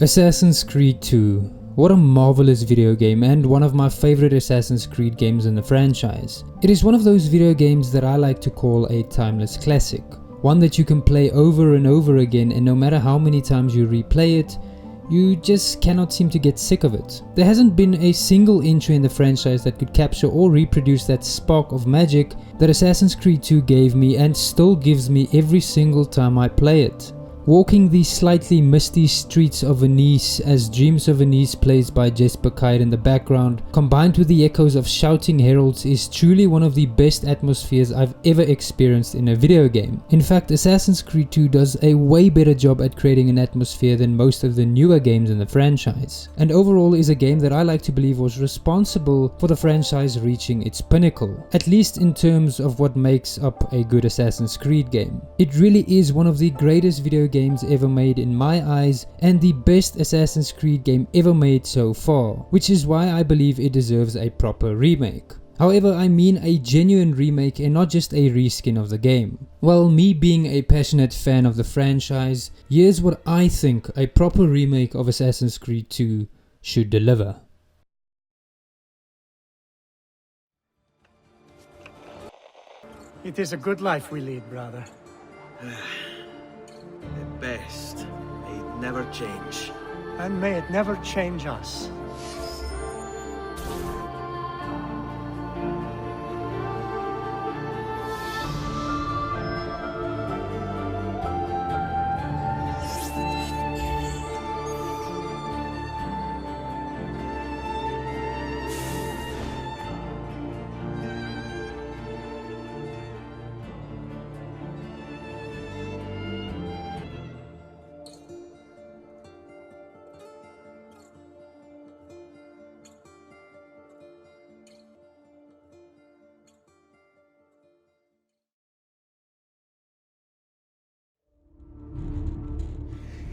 Assassin's Creed 2. What a marvelous video game and one of my favorite Assassin's Creed games in the franchise. It is one of those video games that I like to call a timeless classic. One that you can play over and over again, and no matter how many times you replay it, you just cannot seem to get sick of it. There hasn't been a single entry in the franchise that could capture or reproduce that spark of magic that Assassin's Creed 2 gave me and still gives me every single time I play it. Walking the slightly misty streets of Venice as Dreams of Venice plays by Jesper Kyd in the background, combined with the echoes of shouting heralds, is truly one of the best atmospheres I've ever experienced in a video game. In fact, Assassin's Creed 2 does a way better job at creating an atmosphere than most of the newer games in the franchise, and overall is a game that I like to believe was responsible for the franchise reaching its pinnacle, at least in terms of what makes up a good Assassin's Creed game. It really is one of the greatest video games ever made in my eyes, and the best Assassin's Creed game ever made so far, which is why I believe it deserves a proper remake. However, I mean a genuine remake and not just a reskin of the game. Well, me being a passionate fan of the franchise, here's what I think a proper remake of Assassin's Creed 2 should deliver. It is a good life we lead, brother. The best. May it never change. And may it never change us.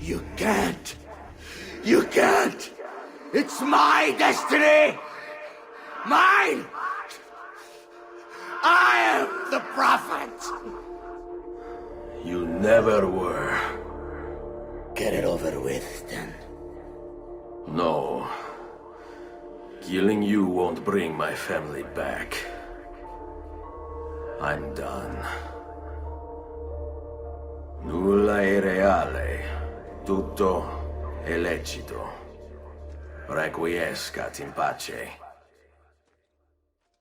You can't! You can't! It's my destiny! Mine! I am the prophet! You never were. Get it over with, then. No. Killing you won't bring my family back. I'm done. Nulla è reale. Tutto è lecito. Requiescat in pace.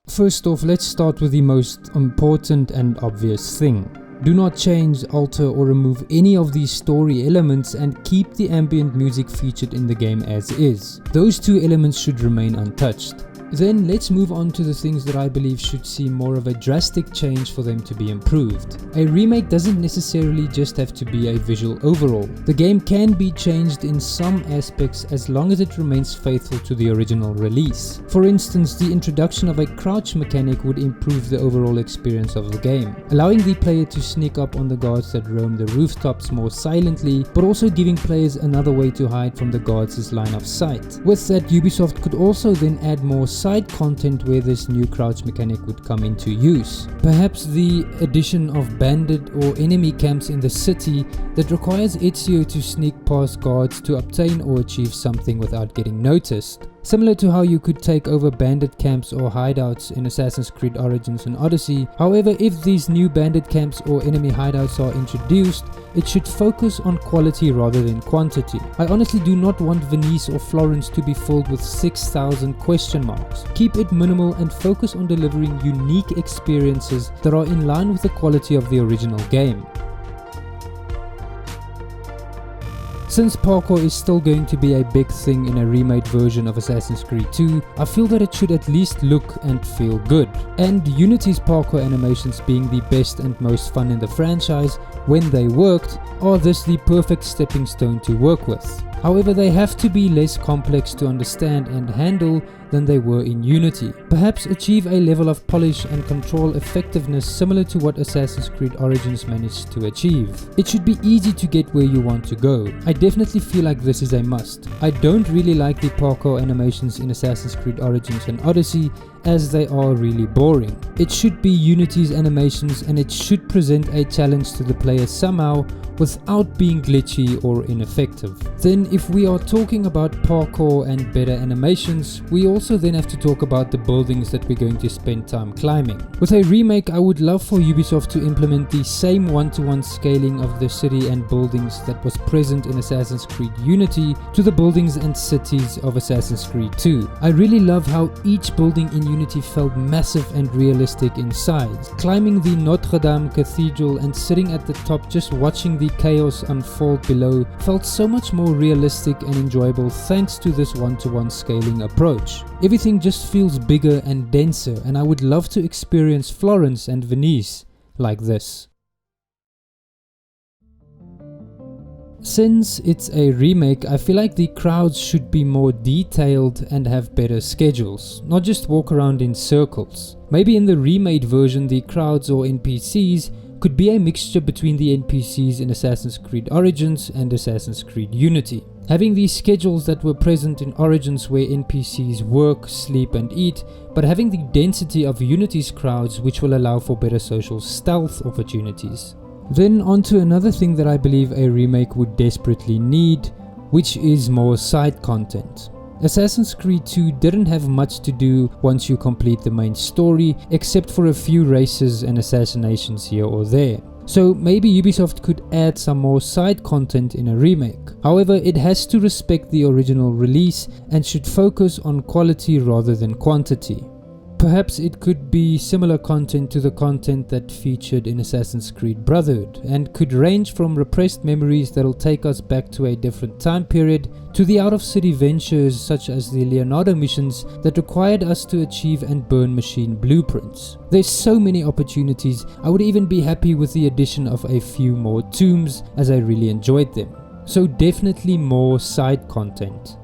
First off, let's start with the most important and obvious thing. Do not change, alter or remove any of these story elements and keep the ambient music featured in the game as is. Those two elements should remain untouched. Then let's move on to the things that I believe should see more of a drastic change for them to be improved. A remake doesn't necessarily just have to be a visual overhaul. The game can be changed in some aspects as long as it remains faithful to the original release. For instance, the introduction of a crouch mechanic would improve the overall experience of the game, allowing the player to sneak up on the guards that roam the rooftops more silently, but also giving players another way to hide from the guards' line of sight. With that, Ubisoft could also then add more side content where this new crouch mechanic would come into use. Perhaps the addition of bandit or enemy camps in the city that requires Ezio to sneak past guards to obtain or achieve something without getting noticed. Similar to how you could take over bandit camps or hideouts in Assassin's Creed Origins and Odyssey. However, if these new bandit camps or enemy hideouts are introduced, it should focus on quality rather than quantity. I honestly do not want Venice or Florence to be filled with 6,000 question marks. Keep it minimal and focus on delivering unique experiences that are in line with the quality of the original game. Since parkour is still going to be a big thing in a remade version of Assassin's Creed 2, I feel that it should at least look and feel good. And Unity's parkour animations being the best and most fun in the franchise, when they worked, are thus the perfect stepping stone to work with. However, they have to be less complex to understand and handle than they were in Unity. Perhaps achieve a level of polish and control effectiveness similar to what Assassin's Creed Origins managed to achieve. It should be easy to get where you want to go. I definitely feel like this is a must. I don't really like the parkour animations in Assassin's Creed Origins and Odyssey, as they are really boring. It should be Unity's animations, and it should present a challenge to the player somehow without being glitchy or ineffective. Then if we are talking about parkour and better animations, we also then have to talk about the buildings that we're going to spend time climbing. With a remake, I would love for Ubisoft to implement the same one-to-one scaling of the city and buildings that was present in Assassin's Creed Unity to the buildings and cities of Assassin's Creed 2. I really love how each building in Unity felt massive and realistic in size. Climbing the Notre Dame Cathedral and sitting at the top just watching the chaos unfold below felt so much more realistic and enjoyable thanks to this one-to-one scaling approach. Everything just feels bigger and denser, and I would love to experience Florence and Venice like this. Since it's a remake, I feel like the crowds should be more detailed and have better schedules, not just walk around in circles. Maybe in the remade version the crowds or NPCs could be a mixture between the NPCs in Assassin's Creed Origins and Assassin's Creed Unity. Having these schedules that were present in Origins where NPCs work, sleep and eat, but having the density of Unity's crowds which will allow for better social stealth opportunities. Then on to another thing that I believe a remake would desperately need, which is more side content. Assassin's Creed 2 didn't have much to do once you complete the main story, except for a few races and assassinations here or there. So maybe Ubisoft could add some more side content in a remake. However, it has to respect the original release and should focus on quality rather than quantity. Perhaps it could be similar content to the content that featured in Assassin's Creed Brotherhood, and could range from repressed memories that'll take us back to a different time period, to the out-of-city ventures such as the Leonardo missions that required us to achieve and burn machine blueprints. There's so many opportunities. I would even be happy with the addition of a few more tombs, as I really enjoyed them. So definitely more side content.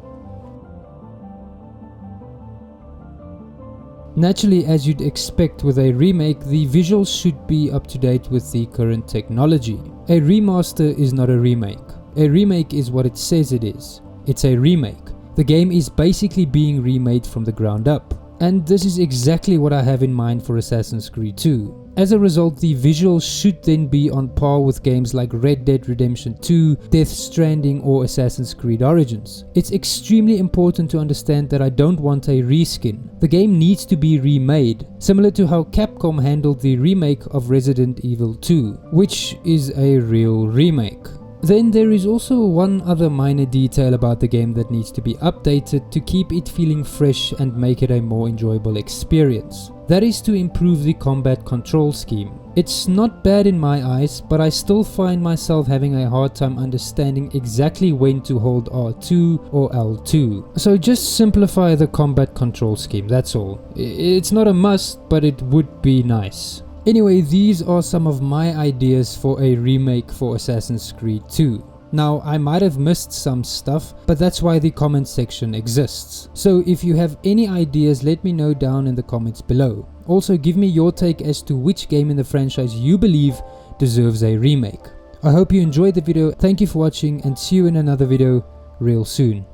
Naturally, as you'd expect with a remake, the visuals should be up to date with the current technology. A remaster is not a remake. A remake is what it says it is. It's a remake. The game is basically being remade from the ground up. And this is exactly what I have in mind for Assassin's Creed 2. As a result, the visuals should then be on par with games like Red Dead Redemption 2, Death Stranding or Assassin's Creed Origins. It's extremely important to understand that I don't want a reskin. The game needs to be remade, similar to how Capcom handled the remake of Resident Evil 2, which is a real remake. Then there is also one other minor detail about the game that needs to be updated to keep it feeling fresh and make it a more enjoyable experience. That is to improve the combat control scheme. It's not bad in my eyes, but I still find myself having a hard time understanding exactly when to hold R2 or L2. So just simplify the combat control scheme, that's all. It's not a must, but it would be nice. Anyway, these are some of my ideas for a remake for Assassin's Creed 2. Now, I might have missed some stuff, but that's why the comment section exists. So if you have any ideas, let me know down in the comments below. Also, give me your take as to which game in the franchise you believe deserves a remake. I hope you enjoyed the video, thank you for watching, and see you in another video real soon.